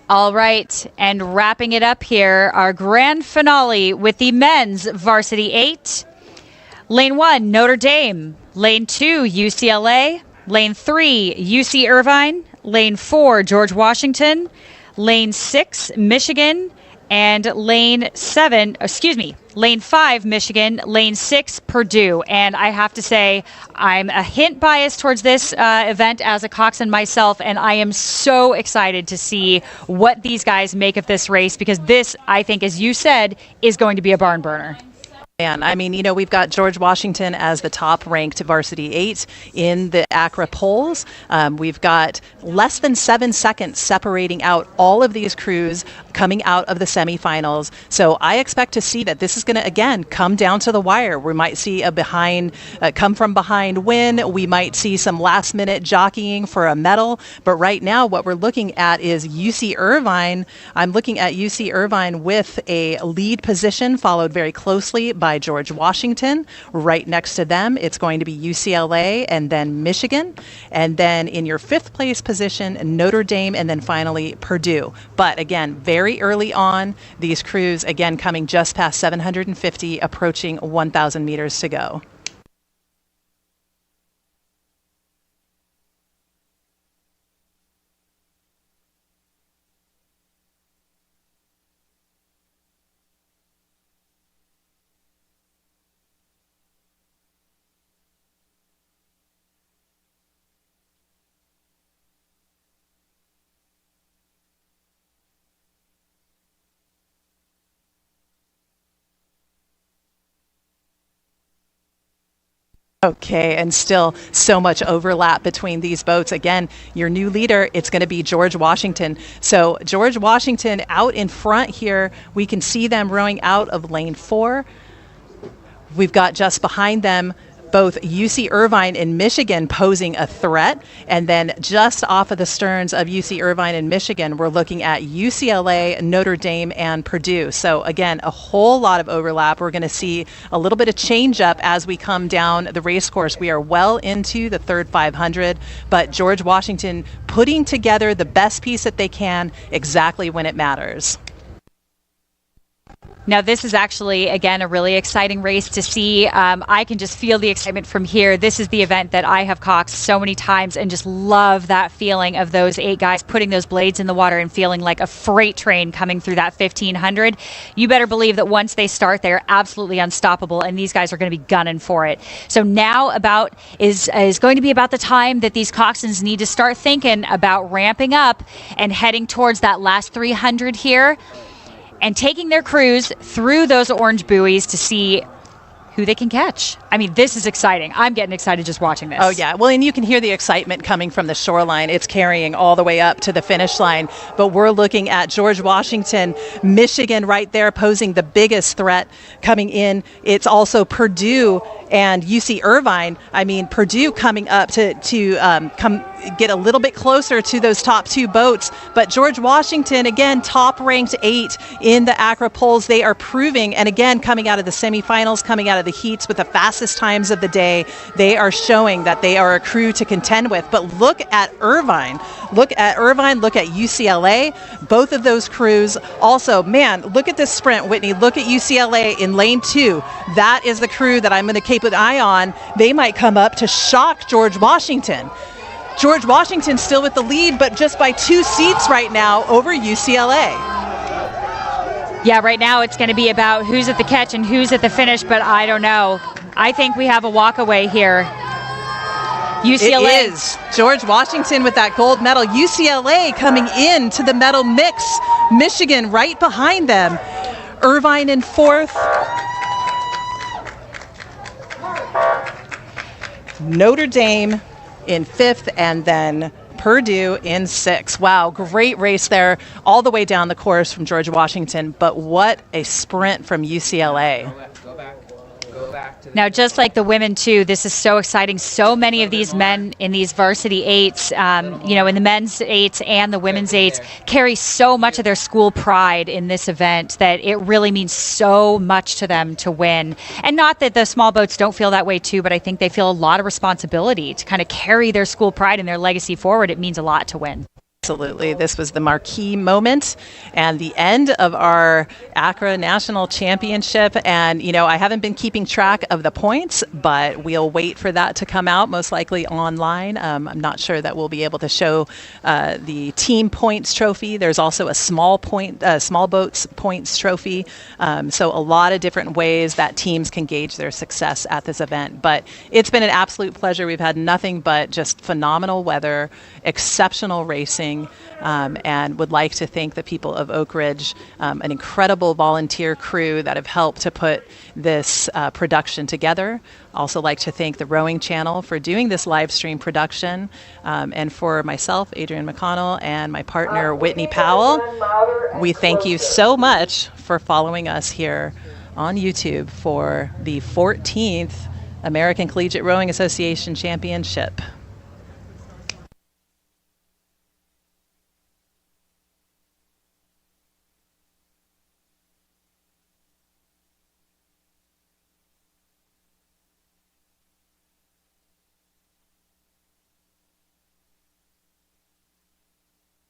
All right, and wrapping it up here, our grand finale with the men's Varsity 8. Lane 1, Notre Dame. Lane 2, UCLA. Lane 3, UC Irvine. Lane 4, George Washington. Lane 6, Michigan. And lane 5, Michigan. Lane 6, Purdue. And I have to say, I'm a hint biased towards this event as a coxswain myself, and I am so excited to see what these guys make of this race, because this, I think, as you said, is going to be a barn burner. Man, I mean, we've got George Washington as the top-ranked Varsity 8 in the ACRA polls. We've got less than 7 seconds separating out all of these crews coming out of the semifinals. So I expect to see that this is going to, again, come down to the wire. We might see a come from behind win. We might see some last-minute jockeying for a medal. But right now, what we're looking at is UC Irvine. I'm looking at UC Irvine with a lead position, followed very closely by George Washington. Right next to them, it's going to be UCLA and then Michigan. And then in your 5th place position, Notre Dame, and then finally Purdue. But again, very early on, these crews, again, coming just past 750, approaching 1,000 meters to go. Okay, and still so much overlap between these boats. Again, your new leader, it's going to be George Washington. So George Washington out in front here. We can see them rowing out of lane 4. We've got just behind them both UC Irvine and Michigan posing a threat. And then just off of the sterns of UC Irvine and Michigan, we're looking at UCLA, Notre Dame, and Purdue. So again, a whole lot of overlap. We're going to see a little bit of change up as we come down the race course. We are well into the third 500, but George Washington putting together the best piece that they can exactly when it matters. Now, this is actually, again, a really exciting race to see. I can just feel the excitement from here. This is the event that I have coxed so many times and just love that feeling of those 8 guys putting those blades in the water and feeling like a freight train coming through that 1,500. You better believe that once they start, they're absolutely unstoppable, and these guys are going to be gunning for it. So now is going to be about the time that these coxswains need to start thinking about ramping up and heading towards that last 300 here, and taking their crews through those orange buoys to see who they can catch. I mean, this is exciting. I'm getting excited just watching this. Oh, yeah. Well, and you can hear the excitement coming from the shoreline. It's carrying all the way up to the finish line. But we're looking at George Washington, Michigan right there posing the biggest threat coming in. It's also Purdue and UC Irvine. I mean, Purdue coming up to come get a little bit closer to those top 2 boats. But George Washington, again, top ranked 8 in the ACRA polls. They are proving, and again, coming out of the semifinals, coming out of the heats with the fastest times of the day, they are showing that they are a crew to contend with. But look at Irvine. Look at UCLA. Both of those crews also, man, look at this sprint, Whitney. Look at UCLA in lane 2. That is the crew that I'm going to keep an eye on. They might come up to shock George Washington. George Washington still with the lead, but just by 2 seats right now over UCLA. Yeah, right now it's going to be about who's at the catch and who's at the finish, but I don't know. I think we have a walkaway here. UCLA. It is. George Washington with that gold medal. UCLA coming in to the medal mix. Michigan right behind them. Irvine in 4th. Notre Dame in 5th, and then Purdue in 6th. Wow, great race there all the way down the course from George Washington, but what a sprint from UCLA. Now, just like the women, too, this is so exciting. So many of these men in these varsity 8s, in the men's 8s and the women's 8s, carry so much of their school pride in this event that it really means so much to them to win. And not that the small boats don't feel that way, too, but I think they feel a lot of responsibility to kind of carry their school pride and their legacy forward. It means a lot to win. Absolutely. This was the marquee moment and the end of our ACRA National Championship. And, you know, I haven't been keeping track of the points, but we'll wait for that to come out, most likely online. I'm not sure that we'll be able to show the team points trophy. There's also a small boats points trophy. So a lot of different ways that teams can gauge their success at this event. But it's been an absolute pleasure. We've had nothing but just phenomenal weather, exceptional racing, and would like to thank the people of Oak Ridge, an incredible volunteer crew that have helped to put this production together. Also like to thank the Rowing Channel for doing this live stream production, and for myself, Adrienne McConnell, and my partner, Whitney Powell. We thank you so much for following us here on YouTube for the 14th American Collegiate Rowing Association Championship.